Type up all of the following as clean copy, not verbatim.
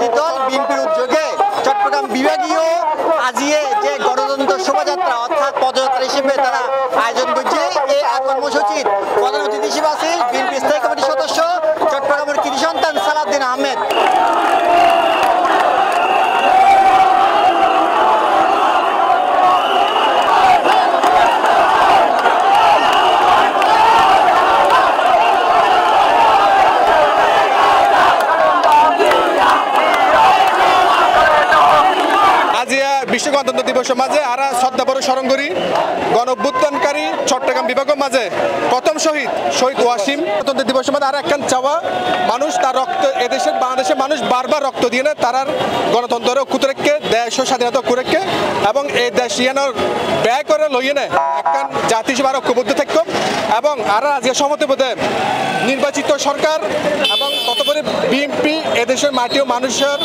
জাতীয়তাবাদী দল বিএনপির উদ্যোগে চট্টগ্রাম বিভাগীয় আজিয়ে যে গণতন্ত্র শোভাযাত্রা অর্থাৎ পদযাত্রা হিসেবে তারা আয়োজন করছে। এই কর্মসূচির প্রধান অতিথি হিসেবে আছেন বিএনপি স্থায়ী কমিটির সদস্য চট্টগ্রামের কৃতি সন্তান সালাউদ্দিন আহমেদ। বিশ্ব গণতন্ত্র দিবসের মাঝে আরা শ্রদ্ধাভরে স্মরণ করি গণঅভ্যুত্থানকারী চট্টগ্রাম বিভাগের মাঝে প্রথম শহীদ ওয়াসিম। গণতন্ত্র দিবসের মাঝে আর একখান চাওয়া মানুষ তার রক্ত এদেশের বাংলাদেশের মানুষ বারবার রক্ত দিয়ে না তারার গণতন্ত্রের অক্ষুত রেখে দেশ ও স্বাধীনতা অক্ষু রেখে এবং এই দেশ ইয়ানোর ব্যয় করে লইয়ে নেয় একখান জাতি হিসেবে আর ঐক্যবদ্ধ থাকব এবং আর আজকে সমতে বোধে নির্বাচিত সরকার এবং ততপরে বিএনপি এদেশের মাটি ও মানুষের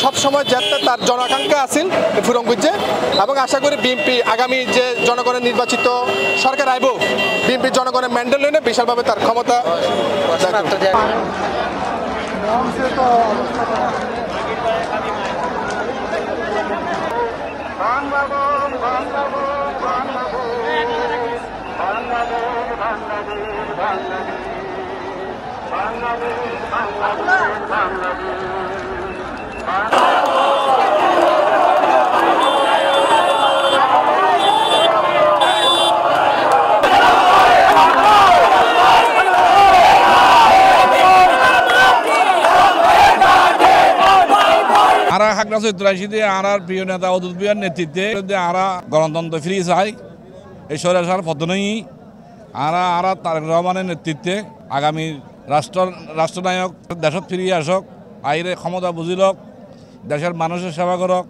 সবসময় যাতে তার জনাকাঙ্ক্ষা আসিল পূরণ করছে এবং আশা করি বিএনপি আগামী যে জনগণের নির্বাচিত সরকার আইব বিএনপি জনগণের ম্যান্ডেট লইনে বিশালভাবে তার ক্ষমতা আরা হাকরা চৈত্রাশিতে আরার প্রিয় নেতা অদূত বিহার নেতৃত্বে আরা গণতন্ত্র ফিরে চাই এই সরকার পতনই আরা তারেক রহমানের নেতৃত্বে আগামী রাষ্ট্রনায়ক দেশত ফিরিয়ে আসক আইরে ক্ষমতা বুঝিলক দেশের মানুষের সেবা করক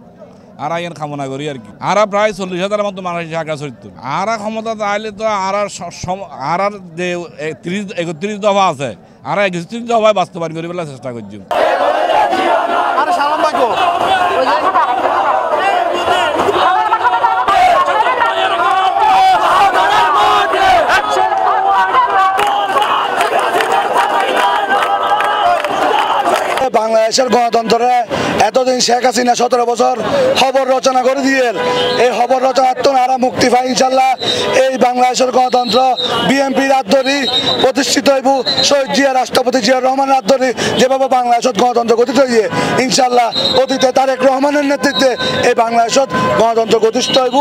আরা ইয়ান কামনা করি আর কি। আরা প্রায় 40,000 মতো মানুষ হাকরা চরিত্র আরা ক্ষমতা আইলে তো আরার যে 31 দফা আছে আরা 31 দফায় বাস্তবায়ন করি বলে চেষ্টা করছি। বাংলাদেশের গণতন্ত্রে এতদিন শেখ হাসিনা 17 বছর খবর রচনা করে দিয়ে এই খবর রচনার তো আরা মুক্তি পাই ইনশাল্লাহ। এই বাংলাদেশের গণতন্ত্র বিএনপির হাত ধরি প্রতিষ্ঠিত হইব শহীদ জিয়া রাষ্ট্রপতি জিয়া রহমানের হাত ধরি যেভাবে বাংলাদেশত গণতন্ত্র গঠিত হইয়ে ইনশাল্লাহ অতীতে তারেক রহমানের নেতৃত্বে এই বাংলাদেশত গণতন্ত্র গঠিত হইব।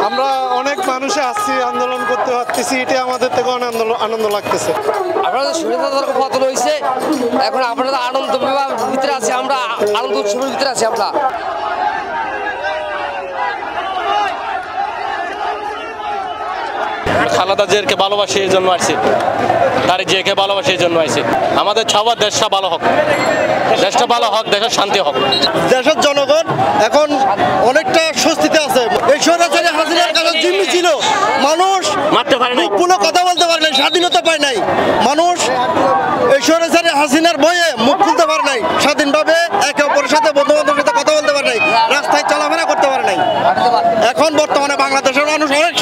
আমরা অনেক মানুষে আসছি আন্দোলন করতে পারতেছি এটা আমাদের থেকে অনেক আনন্দ লাগতেছে। আপনাদের স্বাধীনতার পতন হয়েছে এখন আপনারা আনন্দ ভিতরে আছি আমরা আনন্দ উৎসবের ভিতরে আছি আমরা। খালেদা জিয়াকে ভালোবাসি এই জন্য আসছি তার জিয়াকে ভালোবাসি এই জন্য আসছি আমাদের সবার দেশটা ভালো হোক দেশের শান্তি হোক। দেশের জনগণ এখন অনেকটা স্বস্তিতে আছে। এই স্বৈরাচারী হাসিনার কাছে জিম্মি ছিল মানুষ মারতে পারে নাই কোনো কথা বলতে পারে নাই স্বাধীনতা পায় নাই মানুষ এই স্বৈরাচারী হাসিনার ভয়ে মুখ খুলতে পারে নাই স্বাধীনভাবে একে অপরের সাথে বন্ধু বান্ধবের সাথে কথা বলতে পারে নাই রাস্তায় চলাফেরা করতে পারে নাই। এখন বর্তমানে বাংলাদেশের মানুষ অনেক